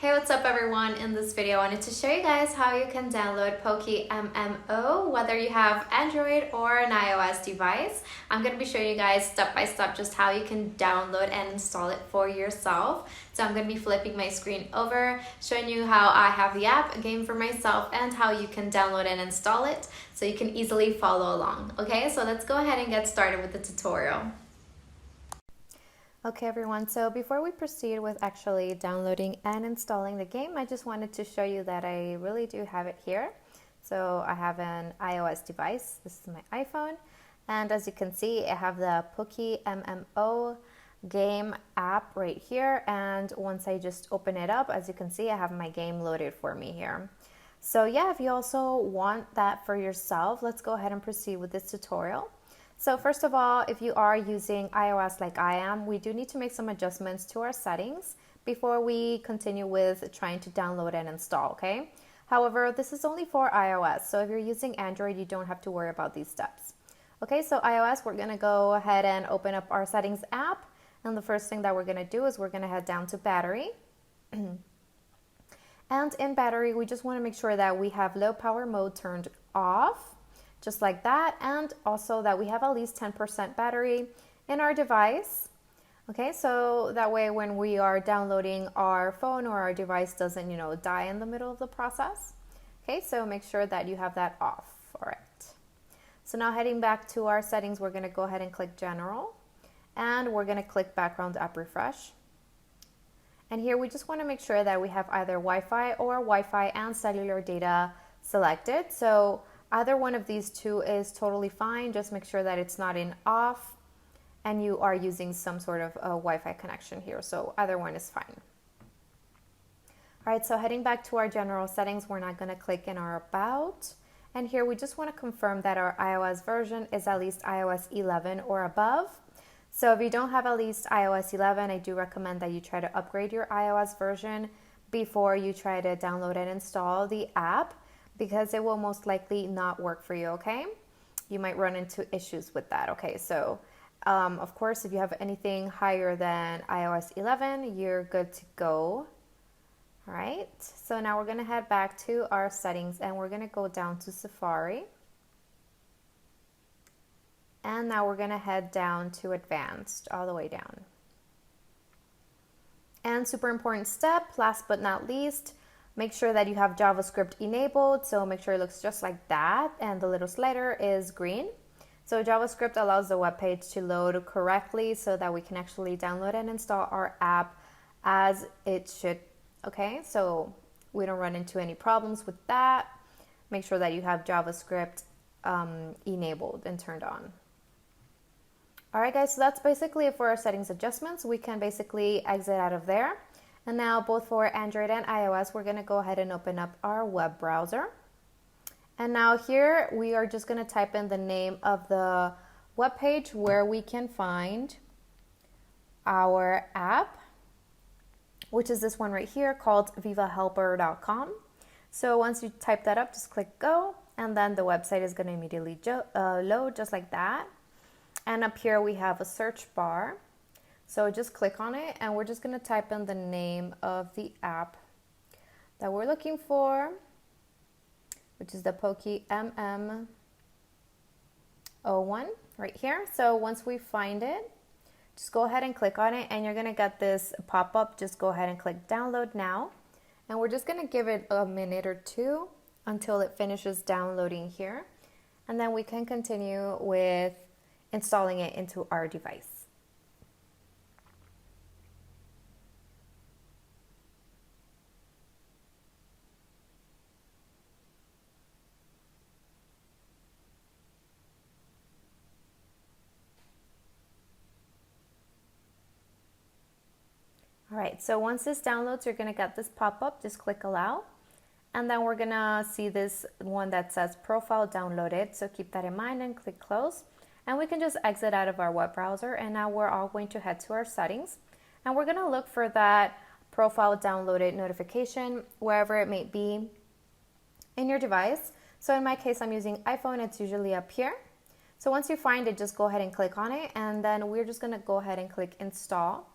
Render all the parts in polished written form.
Hey, what's up everyone? In this video, I wanted to show you guys how you can download PokeMMO, whether you have Android or an iOS device. I'm going to be showing you guys step by step just how you can download and install it for yourself. So I'm going to be flipping my screen over, showing you how I have the app, a game for myself, and how you can download and install it so you can easily follow along. Okay, so let's go ahead and get started with the tutorial. Okay everyone, so before we proceed with actually downloading and installing the game, I just wanted to show you that I really do have it here. So I have an iOS device, this is my iPhone, and as you can see I have the PokeMMO game app right here, and once I just open it up, as you can see I have my game loaded for me here. So yeah, if you also want that for yourself, let's go ahead and proceed with this tutorial. So first of all, if you are using iOS like I am, we do need to make some adjustments to our settings before we continue with trying to download and install, okay? However, this is only for iOS, so if you're using Android, you don't have to worry about these steps. Okay, so iOS, we're gonna go ahead and open up our settings app, and the first thing that we're gonna do is we're gonna head down to battery. And in battery, we just wanna make sure that we have low power mode turned off, just like that, and also that we have at least 10% battery in our device. Okay, so that way when we are downloading, our phone or our device doesn't, die in the middle of the process. Okay, so make sure that you have that off. All right. So now heading back to our settings, we're gonna go ahead and click General, and we're gonna click Background App Refresh. And here we just wanna make sure that we have either Wi-Fi or Wi-Fi and cellular data selected. So either one of these two is totally fine. Just make sure that it's not in off and you are using some sort of a Wi-Fi connection here. So either one is fine. All right, so heading back to our general settings, we're not gonna click in our about. And here we just wanna confirm that our iOS version is at least iOS 11 or above. So if you don't have at least iOS 11, I do recommend that you try to upgrade your iOS version before you try to download and install the app, because it will most likely not work for you, okay? You might run into issues with that, okay? So, of course, if you have anything higher than iOS 11, you're good to go. All right, so now we're gonna head back to our settings and we're gonna go down to Safari. And now we're gonna head down to Advanced, all the way down. And super important step, last but not least, make sure that you have JavaScript enabled, so make sure it looks just like that and the little slider is green. So JavaScript allows the web page to load correctly so that we can actually download and install our app as it should, okay? So we don't run into any problems with that. Make sure that you have JavaScript enabled and turned on. All right guys, so that's basically it for our settings adjustments. We can basically exit out of there. And now both for Android and iOS, we're gonna go ahead and open up our web browser. And now here, we are just gonna type in the name of the web page where we can find our app, which is this one right here called vivahelper.com. So once you type that up, just click go, and then the website is gonna immediately load just like that. And up here we have a search bar. So just click on it and we're just gonna type in the name of the app that we're looking for, which is the PokeMMO one right here. So once we find it, just go ahead and click on it and you're gonna get this pop-up. Just go ahead and click download now. And we're just gonna give it a minute or two until it finishes downloading here. And then we can continue with installing it into our device. All right, so once this downloads, you're gonna get this pop-up, just click allow. And then we're gonna see this one that says profile downloaded. So keep that in mind and click close. And we can just exit out of our web browser. And now we're all going to head to our settings. And we're gonna look for that profile downloaded notification, wherever it may be in your device. So in my case, I'm using iPhone, it's usually up here. So once you find it, just go ahead and click on it. And then we're just gonna go ahead and click install.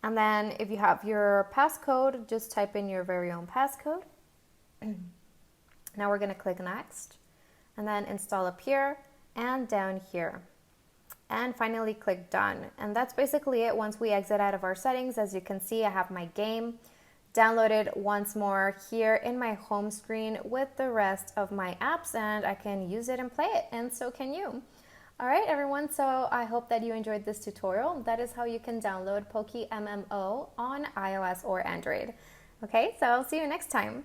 And then if you have your passcode, just type in your very own passcode. Now we're going to click next and then install up here and down here. And finally click done. And that's basically it. Once we exit out of our settings, as you can see, I have my game downloaded once more here in my home screen with the rest of my apps, and I can use it and play it, and so can you. All right, everyone, so I hope that you enjoyed this tutorial. That is how you can download PokeMMO on iOS or Android. Okay, so I'll see you next time.